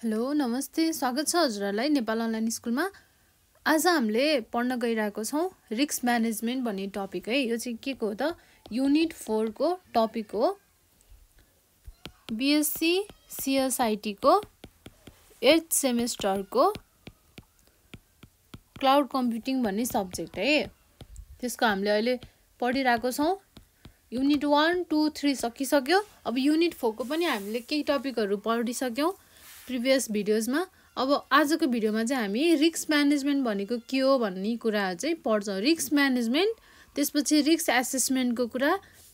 Hello नमस्ते स्वागत छ हजुरहरूलाई नेपाल अनलाइन स्कुलमा। आज हामीले पढ्न गइरहेको छौँ रिस्क म्यानेजमेन्ट भन्ने टपिक है। यो चाहिँ के को हो त युनिट 4 को टपिक हो। बीएससी सीएसआईटी को 8th सेमेस्टरको क्लाउड कम्प्युटिङ भन्ने सब्जेक्ट है। त्यसको हामीले अहिले पढिरहेको छौँ। युनिट 1, 2, 3 सकिसक्यो। अब युनिट 4 को पनि हामीले केही टपिकहरू पढिसक्यौँ प्रिभियस भिडियोजमा। अब आजको भिडियोमा चाहिँ हामी रिस्क म्यानेजमेन्ट भनेको के हो भन्ने कुराहरू चाहिँ पढ्छौँ। रिस्क म्यानेजमेन्ट, त्यसपछि रिस्क एसेसमेन्टको कुरा,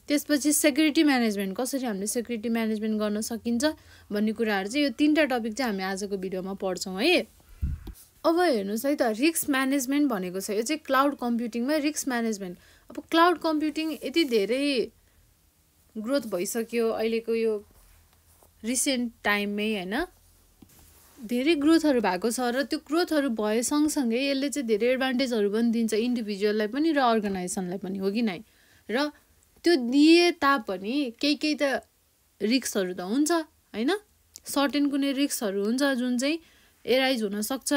त्यसपछि सेक्युरिटी म्यानेजमेन्ट, कसरी हामीले सेक्युरिटी म्यानेजमेन्ट गर्न सकिन्छ भन्ने कुराहरू चाहिँ यो तीनटा टपिक चाहिँ हामी आजको भिडियोमा पढ्छौँ है। अब हेर्नुहोस् है त, रिस्क म्यानेजमेन्ट भनेको छ यो चाहिँ क्लाउड कम्प्युटिङमा रिस्क म्यानेजमेन्ट। अब क्लाउड कम्प्युटिङ यति धेरै ग्रोथ भइसक्यो अहिलेको यो रिसेन्ट टाइममै होइन, धेरै ग्रोथहरू भएको छ र त्यो ग्रोथहरू भए सँगसँगै यसले चाहिँ धेरै एडभान्टेजहरू पनि दिन्छ इन्डिभिजुअललाई पनि र अर्गनाइजेसनलाई पनि, हो कि नै। र त्यो दिए तापनि केही त रिस्कहरू त हुन्छ होइन। सर्टेन कुनै रिस्कहरू हुन्छ जुन चाहिँ एराइज हुनसक्छ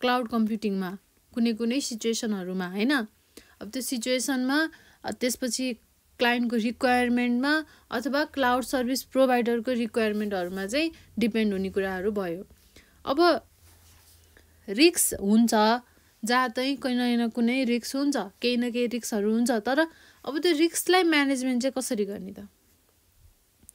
क्लाउड कम्प्युटिङमा कुनै सिचुएसनहरूमा होइन। अब त्यो सिचुएसनमा त्यसपछि क्लाइन्टको रिक्वायरमेन्टमा अथवा क्लाउड सर्भिस प्रोभाइडरको रिक्वायरमेन्टहरूमा चाहिँ डिपेन्ड हुने कुराहरू भयो। अब रिस्क हुन्छ, जहाँ चाहिँ कुनै न कुनै रिस्क हुन्छ, केही न केही रिस्कहरू हुन्छ। तर अब त्यो रिस्कलाई म्यानेजमेन्ट चाहिँ कसरी गर्ने त,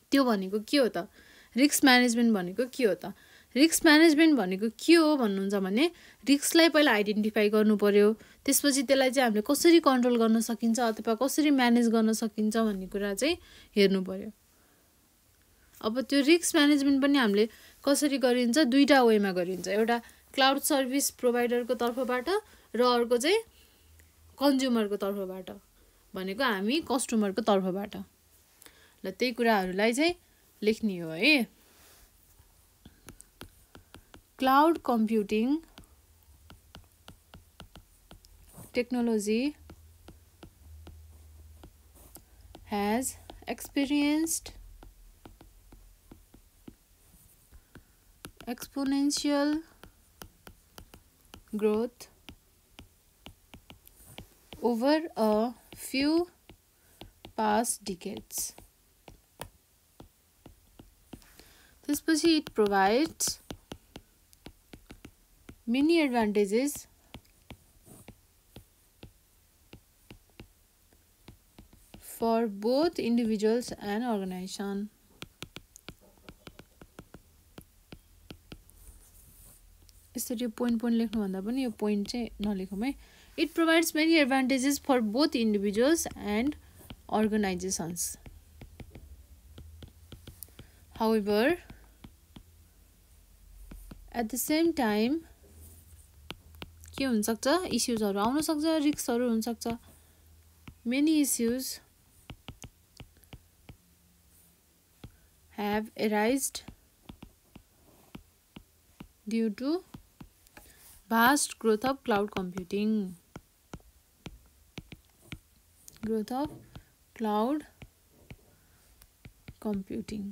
त्यो भनेको के हो त? रिस्क म्यानेजमेन्ट भनेको के हो त? रिस्क म्यानेजमेन्ट भनेको के हो भन्नुहुन्छ भने रिस्कलाई पहिला आइडेन्टिफाई गर्नु पर्यो, त्यसपछि त्यसलाई चाहिँ हामीले कसरी कन्ट्रोल गर्न सकिन्छ अथवा कसरी म्यानेज गर्न सकिन्छ भन्ने कुरा चाहिँ हेर्नु पर्यो। अब त्यो रिस्क म्यानेजमेन्ट पनि हामीले कसरी गरिन्छ, दुईटा वेमा गरिन्छ। एउटा क्लाउड सर्भिस प्रोभाइडरको तर्फबाट र अर्को चाहिँ कन्ज्युमरको तर्फबाट, भनेको हामी कस्टमरको तर्फबाट। ल त्यही कुराहरूलाई चाहिँ लेख्ने हो है। Cloud computing technology has experienced exponential growth over a few past decades. त्यसपछि it provides many advantages for both individuals and organization. यसरी पोइन्ट लेख्नुभन्दा पनि यो पोइन्ट चाहिँ नलेखौँ है। It provides many advantages for both individuals and organizations. However at the same time के हुनसक्छ, इस्युजहरू आउन सक्छ, रिस्कहरू हुनसक्छ। Many issues have arisen due to vast growth of cloud computing. Growth of cloud computing.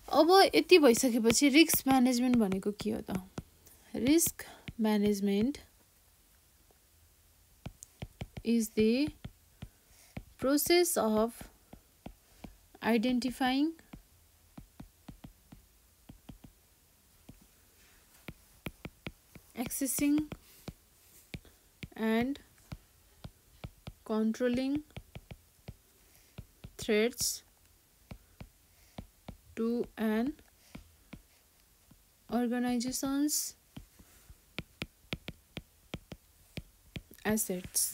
अब यति भइसकेपछि रिस्क म्यानेजमेन्ट भनेको के हो त? Risk management is the process of identifying, accessing and controlling threats to an organization's assets.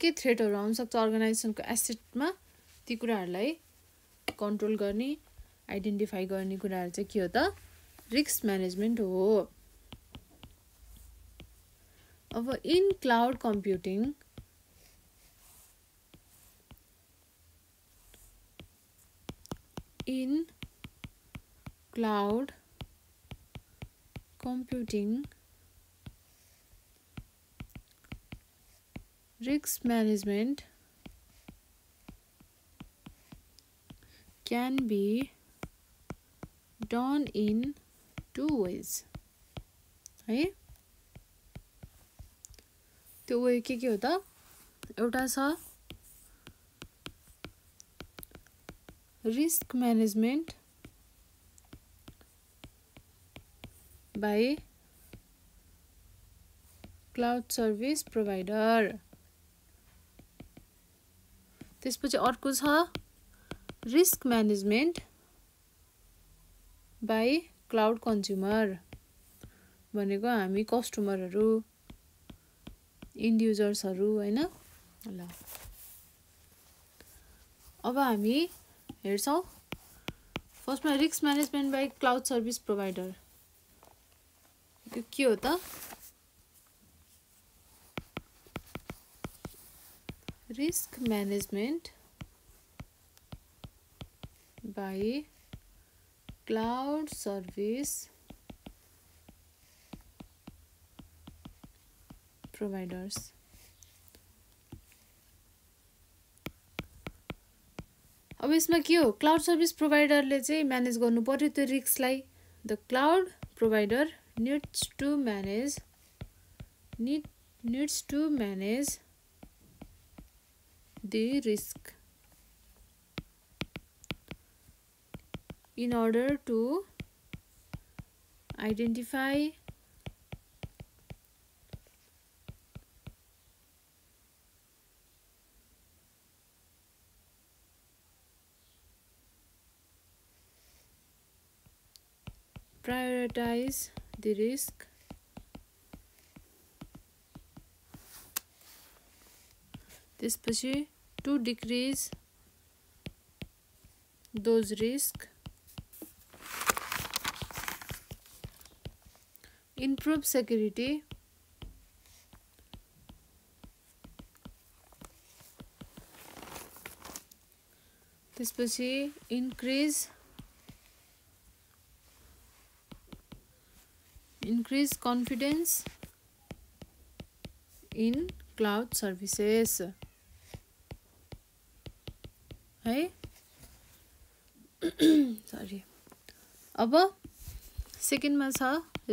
के थ्रेटहरू आउन सक्छ अर्गनाइजेसनको एसेटमा, ती कुराहरूलाई कन्ट्रोल गर्ने, आइडेन्टिफाई गर्ने कुराहरू चाहिँ के हो त? रिस्क म्यानेजमेन्ट हो। अब in cloud computing risk management can be done in two ways. है त्यो वे के हो त एउटा छ risk management by cloud service provider. त्यसपछि अर्को छ risk management by cloud consumer. भनेको हामी कस्टमरहरु इन्ड युजर्सहरु हैन ल अब हामी हेर्छौं फर्स्टमा risk management by cloud service provider के हो त risk management by cloud service providers अब यसमा के हो क्लाउड सर्भिस प्रोवाइडरले चाहिँ म्यानेज गर्नु पर्यो त्यो रिस्कलाई the cloud provider needs to manage the risk in order to identify prioritize the risk त्यसपछि to decrease those risks improve security त्यसपछि increase confidence in cloud services है सरी अब सेकेन्डमा छ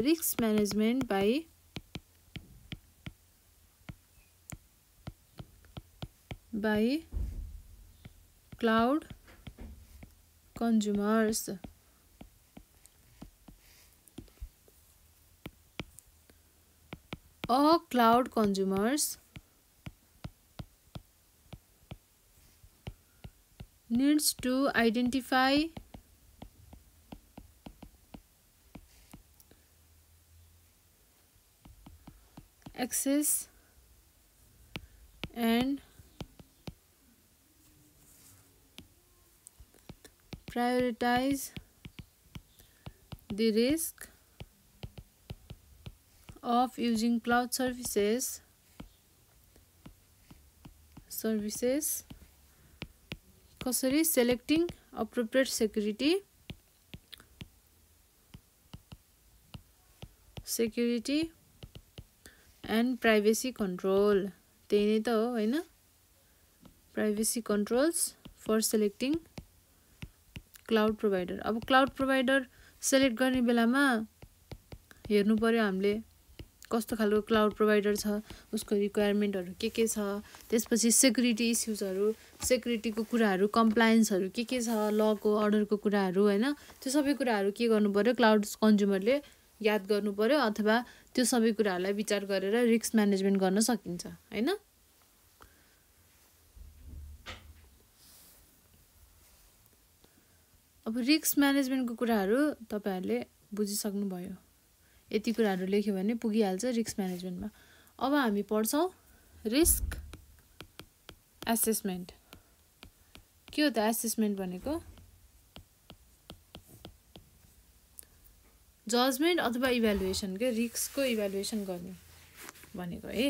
risk management by cloud consumers All cloud consumers needs to identify access and prioritize the risk of using cloud services कसरी selecting appropriate security and privacy control त्यही नै त हो हैन privacy controls for selecting cloud provider अब cloud provider select गर्ने बेलामा हेर्नु पर्यो हामीले कस्तो खालको क्लाउड प्रोवाइडर छ उसको रिक्वायरमेन्टहरु के छ त्यसपछि सेक्युरिटी इश्यूजहरु सेक्युरिटीको कुराहरु कम्प्लायन्सहरु के छ लको अर्डरको कुराहरु हैन त्यो सबै कुराहरु के गर्नु पर्यो क्लाउड कन्ज्युमरले याद गर्नु पर्यो अथवा त्यो सबै कुराहरुलाई विचार गरेर रिस्क म्यानेजमेन्ट गर्न सकिन्छ हैन अब रिस्क म्यानेजमेन्टको कुराहरु तपाईहरुले बुझिसक्नु भयो यति कुराहरु लेख्यो भने पुगिहाल्छ रिस्क म्यानेजमेन्टमा अब हामी पढ्छौं रिस्क एसेसमेन्ट के हो त एसेसमेन्ट भनेको जजमेन्ट अथवा इभ्यालुएसन के रिस्कको इभ्यालुएसन गर्ने भनेको है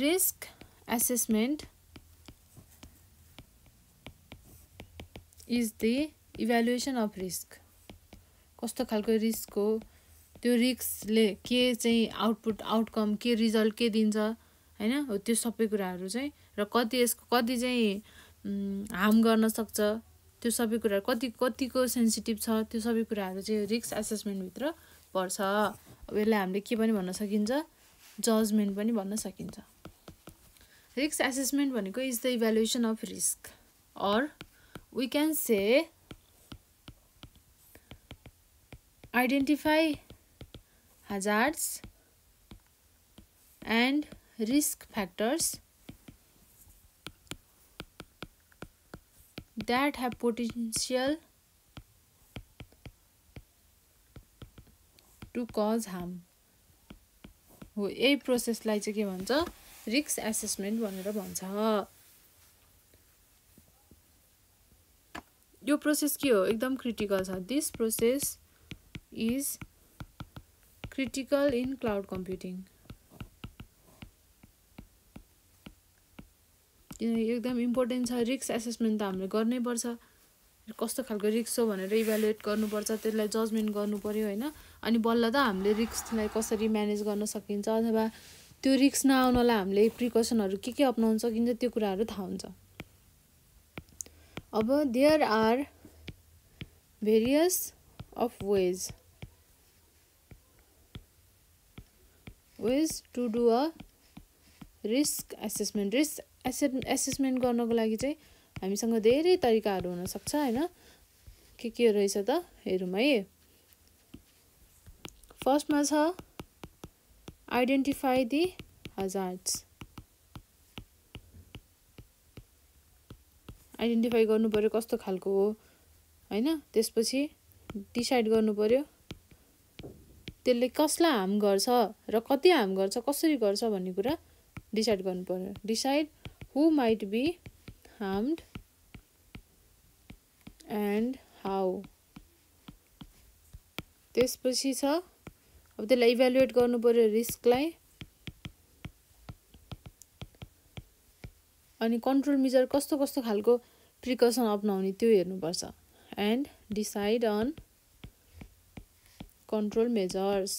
risk assessment is the evaluation of risk कस्तो खालको रिस्क हो त्यो रिस्कले के चाहिँ आउटपुट आउटकम के रिजल्ट के दिन्छ हैन हो त्यो सबै कुराहरू चाहिँ र कति यसको कति चाहिँ हार्म गर्न सक्छ त्यो सबै कुरा कतिको सेन्सिटिभ छ त्यो सबै कुराहरू चाहिँ रिस्क एसेसमेन्ट भित्र पर्छ अब यसलाई हामीले के पनि भन्न सकिन्छ जजमेन्ट पनि भन्न सकिन्छ रिस्क एसेसमेन्ट भनेको is the evaluation of risk or we can say identify hazards and risk factors that have potential to cause harm हो यही प्रोसेसलाई चाहिँ के भन्छ रिस्क एसेसमेन्ट भनेर भन्छ यो प्रोसेस के हो एकदम क्रिटिकल छ this process is critical in cloud computing एकदम इम्पोर्टेन्ट छ रिस्क एसेसमेन्ट त हामीले गर्नै पर्छ कस्तो खालको रिस्क हो भनेर इभ्यालुएट गर्नुपर्छ त्यसलाई जजमेन्ट गर्नु पर्यो हैन अनि बल्ल त हामीले रिस्कलाई कसरी म्यानेज गर्न सकिन्छ अथवा त्यो रिस्क नआउनलाई हामीले प्रिकसनहरु के अपनाउन सकिन्छ त्यो कुराहरु थाहा हुन्छ अब there are various of ways to do a risk assessment. Risk assessment गर्नको लागि चाहिँ हामीसँग धेरै तरिकाहरू हुन सक्छ हैन के रहेछ त हेरौँ है फर्स्टमा छ आइडेन्टिफाई द hazards आइडेन्टिफाई गर्नु पर्यो कस्तो खालको हो हैन त्यसपछि डिसाइड गर्नु पर्यो त्यसले कसलाई हार्म गर्छ र कति हार्म गर्छ कसरी गर्छ भन्ने कुरा डिसाइड गर्नु पर्यो decide who might be harmed and how त्यसपछि छ अब त्यसलाई इभ्यालुएट गर्नु पर्यो रिस्कलाई अनि कन्ट्रोल मेजर कस्तो खालको प्रिकसन अपनाउने त्यो हेर्नु पर्छ and decide on control measures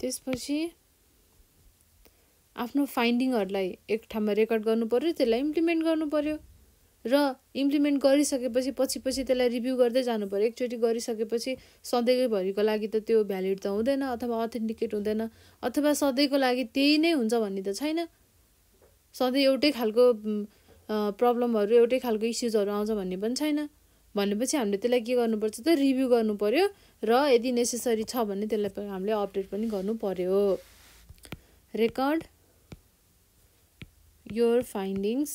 त्यसपछि आफ्नो फाइन्डिङहरुलाई एक ठाउँमा रेकर्ड गर्नु पर्यो त्यसलाई इम्प्लिमेन्ट गर्नु पर्यो र इम्प्लिमेन्ट गरिसकेपछि पछि त्यसलाई रिभ्यु गर्दै जानु पर्यो एकचोटी गरिसकेपछि सधैँभरिको लागि त त्यो भ्यालिड त हुँदैन अथवा अथेन्टिकेट हुँदैन अथवा सधैँको लागि त्यही नै हुन्छ भन्ने त छैन सधैँ एउटै खालको प्रब्लमहरु एउटै खालको इश्युजहरु आउँछ भन्ने पनि छैन भनेपछि हामीले त्यसलाई के गर्नुपर्छ त रिभ्यु गर्नु पर्यो र यदि नेसेसरी छ भने त्यसलाई हामीले अपडेट पनि गर्नु पर्यो record your findings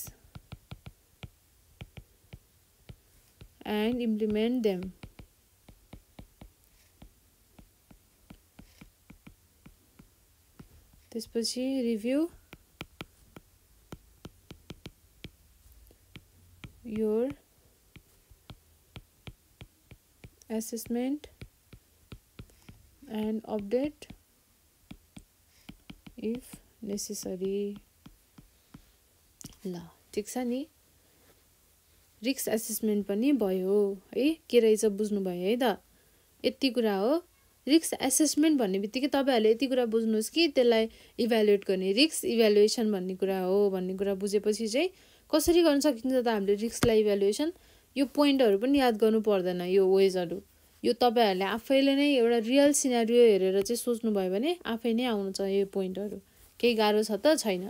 and implement them त्यसपछि review your assessment and update if necessary ल ठीक छ नि रिस्क एसेसमेन्ट पनि भयो है के रहेछ बुझ्नु भयो है त यति कुरा हो रिस्क एसेसमेन्ट भन्ने बित्तिकै तपाईहरुले यति कुरा बुझ्नुस् कि त्यसलाई इभ्यालुएट गर्ने रिस्क इभ्यालुएसन भन्ने कुरा हो भन्ने कुरा बुझेपछि चाहिँ कसरी गर्न सकिन्छ त हामीले रिस्कलाई इभ्यालुएसन यो पोइन्टहरु पनि याद गर्नु पर्दैन यो वेजहरु यो तपाईहरुले आफैले नै एउटा रियल सिनेरियो हेरेर चाहिँ सोच्नु भयो भने आफै नै आउँछ यो पोइन्टहरु केही गाह्रो छ त छैन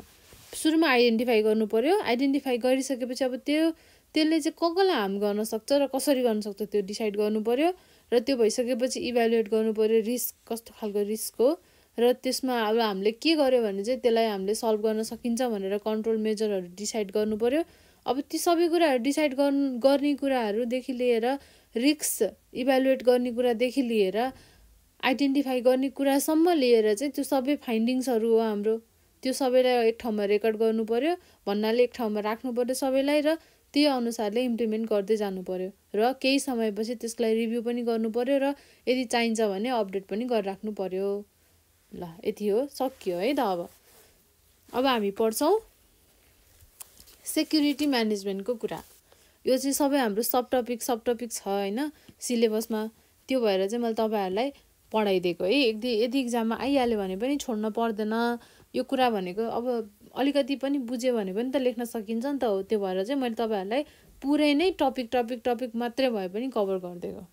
सुरुमा आइडेन्टिफाई गर्नु पर्यो आइडेन्टिफाई गरिसकेपछि अब त्यसले चाहिँ कसलाई हार्म गर्न सक्छ र कसरी गर्न सक्छ त्यो डिसाइड गर्नु पर्यो र त्यो भइसकेपछि इभ्यालुएट गर्नु पर्यो रिस्क कस्तो खालको रिस्क हो र त्यसमा अब हामीले के गर्यो भने चाहिँ त्यसलाई हामीले सल्भ गर्न सकिन्छ भनेर कन्ट्रोल मेजरहरु डिसाइड गर्नु पर्यो अब ती सबै कुराहरु डिसाइड गर्ने कुराहरु देखि लिएर रिस्क इभ्यालुएट गर्ने कुरादेखि लिएर आइडेन्टिफाई गर्ने कुरासम्म लिएर चाहिँ त्यो सबै फाइन्डिङ्सहरु हो हाम्रो त्यो सबैलाई एक ठाउँमा रेकर्ड गर्नु पर्यो भन्नाले एक ठाउँमा राख्नु पर्यो सबैलाई र त्यही अनुसारले इम्प्लिमेन्ट गर्दै जानु पर्यो र केही समयपछि त्यसलाई रिभ्यु पनि गर्नु पर्यो र यदि चाहिन्छ भने अपडेट पनि गरिराख्नु पर्यो ल यति हो सकियो है त अब हामी पढ्छौं सेक्युरिटी म्यानेजमेन्टको कुरा यो चाहिँ सबै हाम्रो सब टपिक छ हैन सिलेबसमा त्यो भएर चाहिँ मैले तपाईहरुलाई पढाइदिएको है। यदि इक्जाममा आइहाल्यो भने पनि छोड्न पर्दैन यो कुरा भनेको। अब अलिकति पनि बुझ्यो भने पनि त लेख्न सकिन्छ नि त हो। त्यो भएर चाहिँ मैले तपाईँहरूलाई पुरै नै टपिक मात्रै भए पनि कभर गरिदिएको।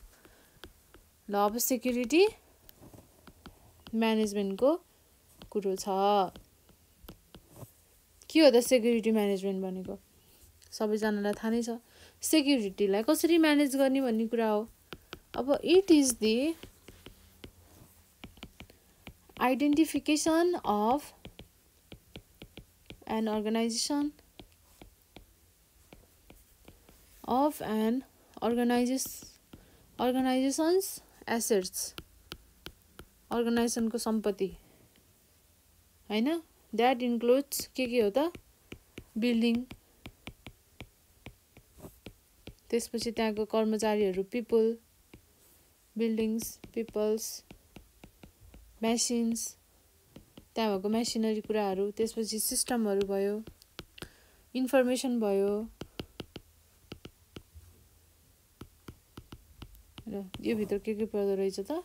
ल अब सेक्युरिटी म्यानेजमेन्टको कुरो छ। के हो त सेक्युरिटी म्यानेजमेन्ट भनेको? सबैजनालाई थाहा नै छ। सेक्युरिटीलाई कसरी म्यानेज गर्ने भन्ने कुरा हो। अब it is the identification of an organisation organisations assets, अर्गनाइजेसनको सम्पत्ति हैन। द्याट इन्क्लुड्स के हो त? बिल्डिङ, त्यसपछि त्यहाँको कर्मचारीहरू, पिपल, बिल्डिङ्स, पिपल्स, मेसिन्स, त्यहाँ भएको मेसिनरी कुराहरू, त्यसपछि सिस्टमहरू भयो, इन्फर्मेसन भयो र यो भित्र के पर्दो रहेछ त?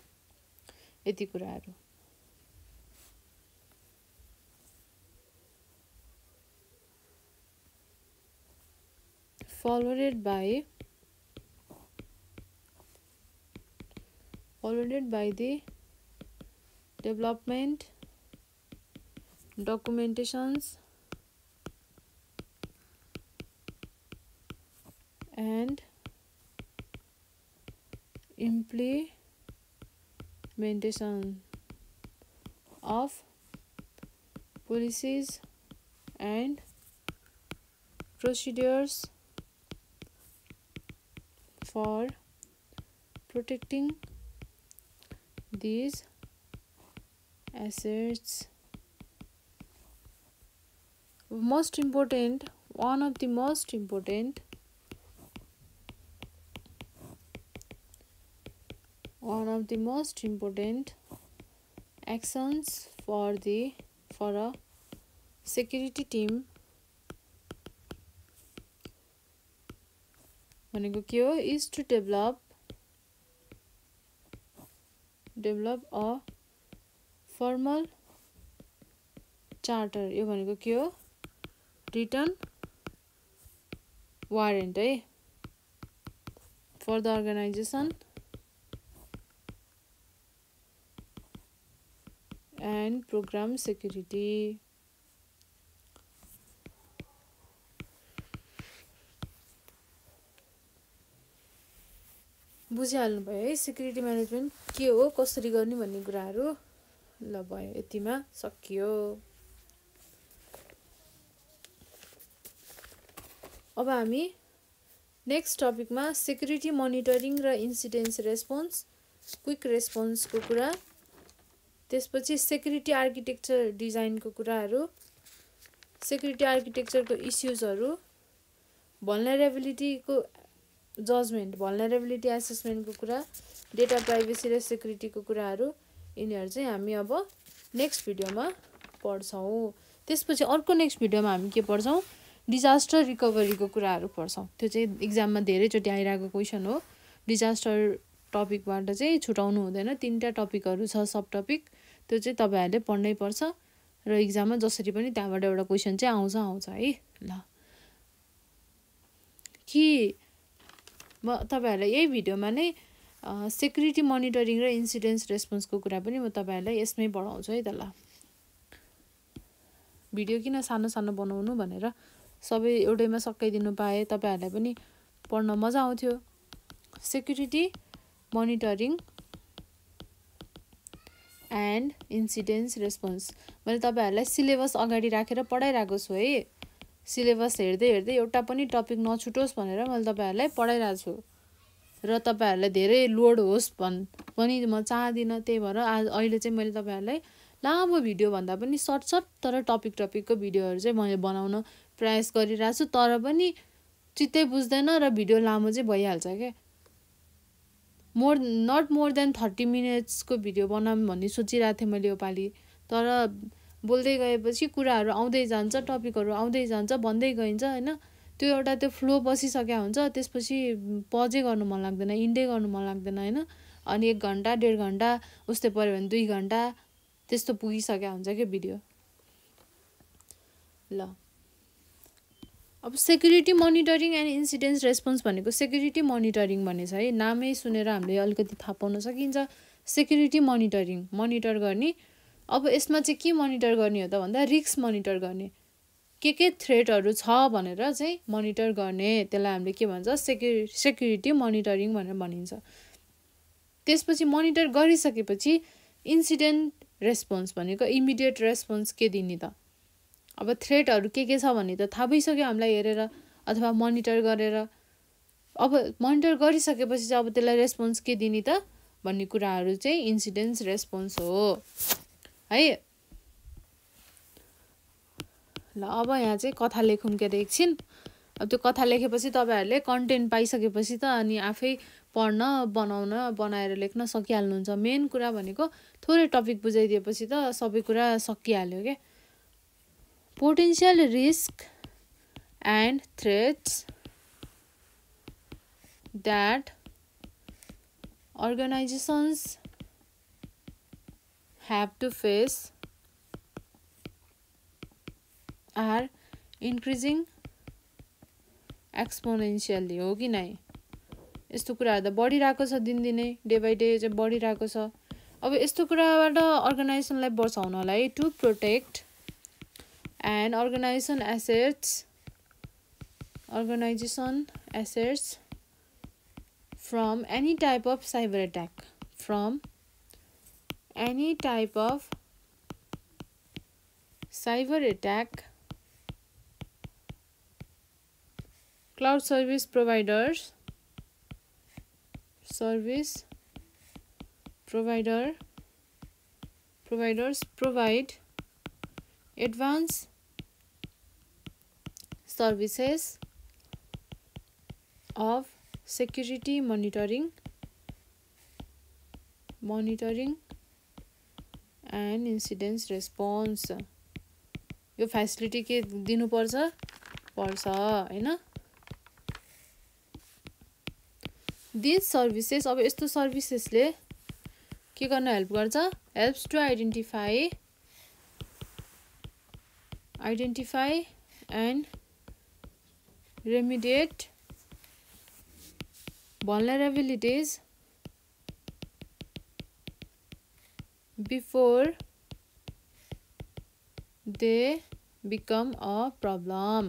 यति कुराहरू। followed by the development, documentations and implementation of policies and procedures for protecting these assets. One of the most important actions for a security team भनेको के हो? is to develop a formal charter. यो भनेको के हो? written warrant है, for the organization and program security. बुझिहाल्नु भयो है सेक्युरिटी म्यानेजमेन्ट के हो, कसरी गर्ने भन्ने कुराहरू। ल भयो, यतिमा सकियो। अब हामी नेक्स्ट टपिकमा सेक्युरिटी मोनिटरिङ र इन्सिडेन्स रेस्पोन्स, क्विक रेस्पोन्सको कुरा, त्यसपछि सेक्युरिटी आर्किटेक्चर डिजाइनको कुराहरू, सेक्युरिटी आर्किटेक्चरको इस्युजहरू, भल्नरेबिलिटीको जजमेन्ट, भल्नरेबिलिटी एसेसमेन्टको कुरा, डेटा प्राइभेसी र सेक्युरिटीको कुराहरू, यिनीहरू चाहिँ हामी अब नेक्स्ट भिडियोमा पढ्छौँ। त्यसपछि अर्को नेक्स्ट भिडियोमा हामी के पढ्छौँ? डिजास्टर रिकभरीको कुराहरू पढ्छौँ। त्यो चाहिँ इक्जाममा धेरैचोटि आइरहेको क्वेसन हो। डिजास्टर टपिकबाट चाहिँ छुटाउनु हुँदैन, 3टा टपिकहरू छ, सब टपिक। त्यो चाहिँ तपाईँहरूले पढ्नै पर्छ र इक्जाममा जसरी पनि त्यहाँबाट एउटा क्वेसन चाहिँ आउँछ है। ल कि म तपाईँहरूलाई यही भिडियोमा नै सेक्युरिटी मोनिटरिङ र इन्सिडेन्स रेस्पोन्सको कुरा पनि म तपाईँहरूलाई यसमै पढाउँछु है त। ल भिडियो किन सानो बनाउनु भनेर सबै एउटैमा सकाइदिनु पाए, तपाईँहरूलाई पनि पढ्न मजा आउँथ्यो। Security monitoring and incidence response मैले तपाईँहरूलाई सिलेबस अगाडि राखेर पढाइरहेको छु है। सिलेबस हेर्दै एउटा पनि टपिक नछुटोस् भनेर मैले तपाईँहरूलाई पढाइरहेको छु र तपाईँहरूलाई धेरै लोड होस् पनि म चाहदिनँ। त्यही भएर अहिले चाहिँ मैले तपाईँहरूलाई लामो भिडियो भन्दा पनि सर्ट तर टपिकको भिडियोहरू चाहिँ मैले बनाउन प्रयास गरिरहेको छु। तर पनि चित्तै बुझ्दैन र भिडियो लामो चाहिँ भइहाल्छ क्या। नट मोर देन 30 मिनट्सको भिडियो बनाऊँ भन्ने सोचिरहेको थिएँ मैले योपालि। तर बोल्दै गएपछि कुराहरू आउँदै जान्छ, टपिकहरू आउँदै जान्छ, भन्दै गइन्छ होइन। त्यो एउटा त्यो फ्लो बसिसकेको हुन्छ, त्यसपछि पजै गर्नु मन लाग्दैन, इन्डै गर्नु मन लाग्दैन होइन। अनि 1 घण्टा 1.5 घण्टा उस्तै पर्यो भने 2 घण्टा त्यस्तो पुगिसक्या हुन्छ के भिडियो। ल अब security monitoring and incident response भनेको सेक्युरिटी मोनिटरिङ भन्ने छ है। नामै सुनेर हामीले अलिकति थाहा पाउन सकिन्छ। सेक्युरिटी मोनिटर गर्ने। अब यसमा चाहिँ के मोनिटर गर्ने हो त भन्दा रिस्क मोनिटर गर्ने, के थ्रेटहरू छ भनेर चाहिँ मोनिटर गर्ने, त्यसलाई हामीले के भन्छ सेक्युरिटी मोनिटरिङ भनेर भनिन्छ। त्यसपछि मोनिटर गरिसकेपछि इन्सिडेन्ट रेस्पोन्स भनेको इमिडिएट रेस्पोन्स के दिने त। अब थ्रेटहरू के छ भन्ने त थाहा भइसक्यो हामीलाई हेरेर अथवा मोनिटर गरेर। अब मोनिटर गरिसकेपछि चाहिँ अब त्यसलाई रेस्पोन्स के दिने त भन्ने कुराहरू चाहिँ इन्सिडेन्ट रेस्पोन्स हो है। ल अब यहाँ चाहिँ कथा लेखौँ के अरे एकछिन। अब त्यो कथा लेखेपछि तपाईँहरूले कन्टेन्ट पाइसकेपछि त अनि आफै पढ्न बनाएर लेख्न सकिहाल्नुहुन्छ। मेन कुरा भनेको थोरै टपिक बुझाइदिएपछि त सबै कुरा सकिहाल्यो क्या। Potential risk and threats that organizations have to face are increasing exponentially हो कि नै। यस्तो कुराहरू त बढिरहेको छ दिनदिनै, डे बाई डे चाहिँ बढिरहेको छ। अब यस्तो कुराबाट अर्गनाइजेसनलाई बचाउनलाई to protect and organization assets from any type of cyber attack, cloud service providers provide advanced services of security monitoring and incident response। यो फेसिलिटी के दिनुपर्छ हैन। दिस सर्भिसेस, अब यस्तो सर्भिसेसले के गर्न हेल्प गर्छ, helps to identify and remediate vulnerabilities before they become a problem।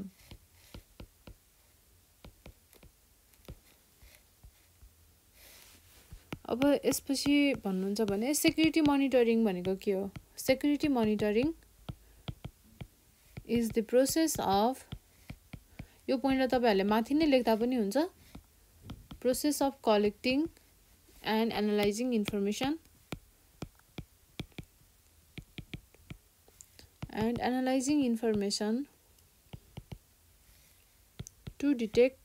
अब यसपछि भन्नुहुन्छ भने सेक्युरिटी मोनिटरिङ भनेको के हो। Security monitoring is the process of, यो पोइन्टलाई तपाईहरुले माथि नै लेख्दा पनि हुन्छ, process of collecting and analyzing information to detect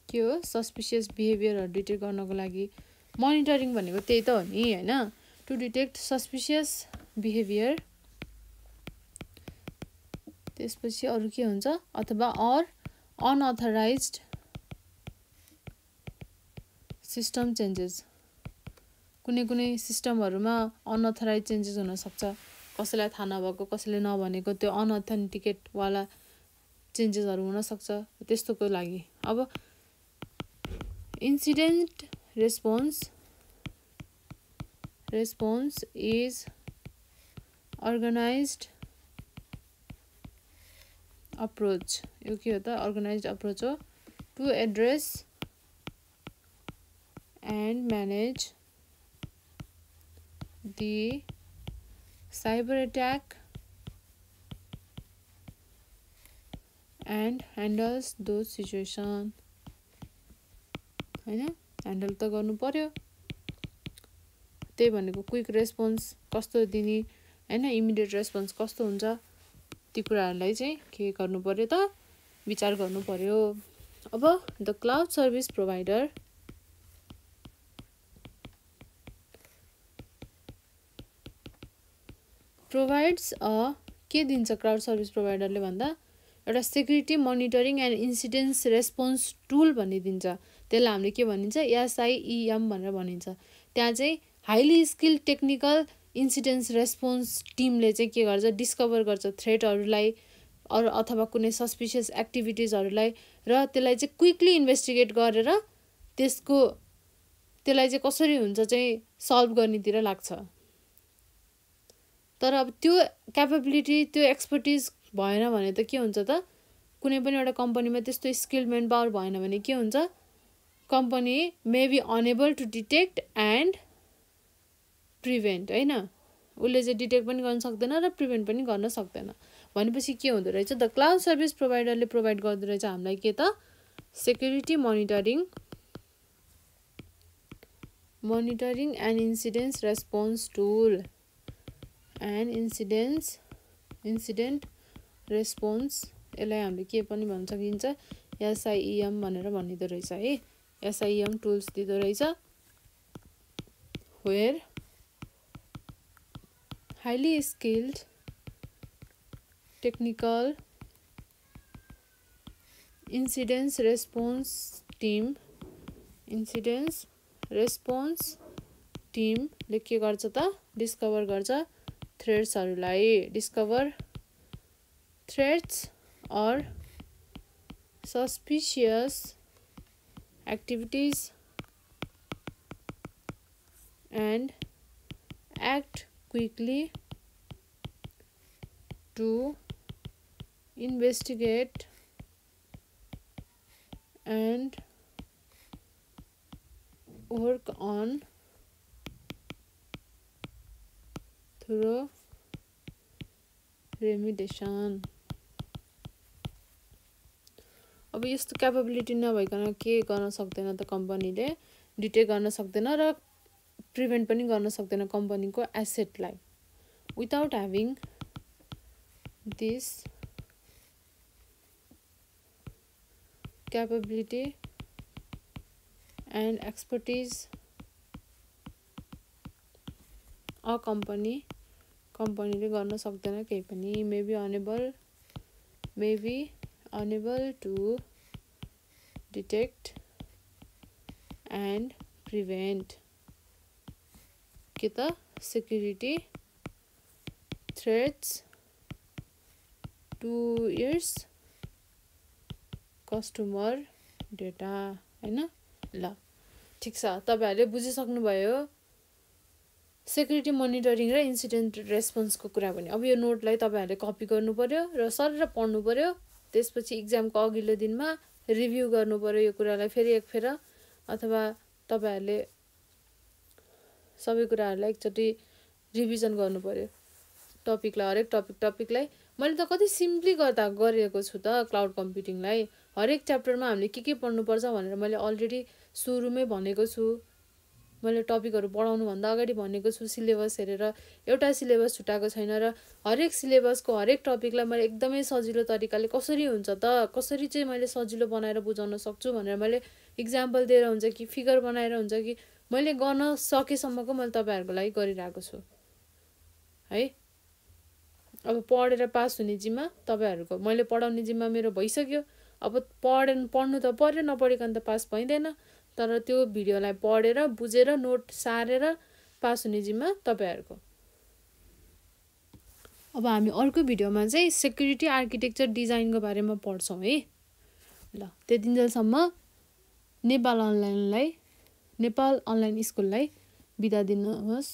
के हो सस्पिशियस बिहेभियरहरु डिटेक्ट गर्नको लागि मोनिटरिङ भनेको त्यही त हो नि हैन। टु डिटेक्ट सस्पिशियस बिहेभियर, त्यसपछि अरु के हुन्छ, अथवा अनअथराइज्ड सिस्टम चेन्जेस। कुनै सिस्टमहरुमा अनअथराइज चेन्जेस हुन सक्छ, कसैलाई थाहा नभएको कसैले नभनेको त्यो अनअथेन्टिकेट वाला चेन्जेसहरु हुन सक्छ, त्यस्तोको लागि। अब incident response is organized approach. यो के हो त, अर्गनाइज्ड अप्रोच हो to address and manage the cyber attack and handles those situation हैन। ह्यान्डल त गर्नु पर्यो, त्यही भनेको क्विक रेस्पोन्स कस्तो दिने हैन, इमिडिएट रेस्पोन्स कस्तो हुन्छ, ती कुराहरुलाई चाहिँ के गर्नु पर्यो त, विचार गर्नु पर्यो। अब the cloud service provider provides के दिन्छ क्लाउड सर्भिस प्रोवाइडरले भन्दा एउटा security monitoring and incidents response tool भन्ने दिन्छ। त्यसलाई हामीले के भनिन्छ, SIEM भनेर भनिन्छ। त्यहाँ चाहिँ highly skilled technical incidents response टिमले चाहिँ के गर्छ, डिस्कभर गर्छ थ्रेटहरूलाई अथवा कुनै सस्पिसियस एक्टिभिटिजहरूलाई, र त्यसलाई चाहिँ क्विकली इन्भेस्टिगेट गरेर त्यसलाई चाहिँ कसरी हुन्छ चाहिँ सल्भ गर्नेतिर लाग्छ। तर अब त्यो क्यापेबिलिटी, त्यो एक्सपर्टिज भएन भने त के हुन्छ त, कुनै पनि एउटा कम्पनीमा त्यस्तो स्किल्ड मेन पावर भएन भने के हुन्छ, company may be unable to detect and prevent, होइन, उसले चाहिँ डिटेक्ट पनि गर्न सक्दैन र प्रिभेन्ट पनि गर्न सक्दैन। भनेपछि के हुँदो रहेछ, द क्लाउड सर्भिस प्रोभाइडरले प्रोभाइड गर्दो रहेछ हामीलाई के त, security monitoring and incidents response tool and incident response, यसलाई हामीले के पनि भन्न सकिन्छ, SIEM भनेर भनिदो रहेछ है। SIEM टुल्स दिँदो रहेछ, where highly skilled technical incidents response टिमले के गर्छ त, डिस्कभर गर्छ थ्रेट्सहरूलाई, discover threats or suspicious activities and act quickly to investigate and work on thorough remediation। अब यस्तो क्यापेबिलिटी नभइकन के गर्न सक्दैन त, कम्पनीले डिटेक्ट गर्न सक्दैन र प्रिभेन्ट पनि गर्न सक्दैन कम्पनीको एसेटलाई। Without having this capability and expertise a कम्पनीले गर्न सक्दैन केही पनि। May be unable to detect and prevent के त security threats to its customer data, हैन। ल ठिक छ, तपाईहरुले बुझिसक्नुभयो सेक्युरिटी मोनिटरिङ र इन्सिडेन्ट रेस्पोन्सको कुरा पनि। अब यो नोटलाई तपाईहरुले कपी गर्नु पर्यो र सर पढ्नु पर्यो, त्यसपछि इक्जामको अघिल्लो दिनमा रिभ्यू गर्नु पर्यो यो कुरालाई फेरि एकफेर, अथवा तपाईहरुले सबै कुराहरुलाई एकचोटी रिभिजन गर्नु पर्यो टपिकलाई, हरेक टपिकलाई। मैले त कति सिम्पली गरेको छु त क्लाउड कम्प्युटिङलाई। हरेक च्याप्टरमा हामीले के पढ्नु पर्छ भनेर मैले अलरेडी सुरुमै भनेको छु। मैले टपिकहरु पढाउनु भन्दा अगाडि भनेको छु, सिलेबस हेरेर एउटा सिलेबस छुटाएको छैन र हरेक सिलेबसको हरेक टपिकलाई मैले एकदमै सजिलो तरिकाले कसरी हुन्छ त, कसरी चाहिँ मैले सजिलो बनाएर बुझाउन सक्छु भनेर मैले इक्जाम्पल दिएर हुन्छ कि फिगर बनाएर हुन्छ कि मैले गर्न सकेसम्मको मैले तपाईहरुको लागि गरिरहेको छु है। अब पढेर पास हुने जिम्मा तपाईहरुको, मैले पढाउने जिम्मा मेरो भइसक्यो। अब पढ्नु त पर्यो, नपढिकन त पास भइदैन, तर त्यो भिडियोलाई पढेर बुझेर नोट सारेर पास हुने जिम्मा तपाईहरुको। अब हामी अर्को भिडियोमा चाहिँ सेक्युरिटी आर्किटेक्चर डिजाइनको बारेमा पढ्छौं है। ल त्यतिन्जेलसम्म नेपाल अनलाइन स्कुललाई बिदा दिनुहोस्।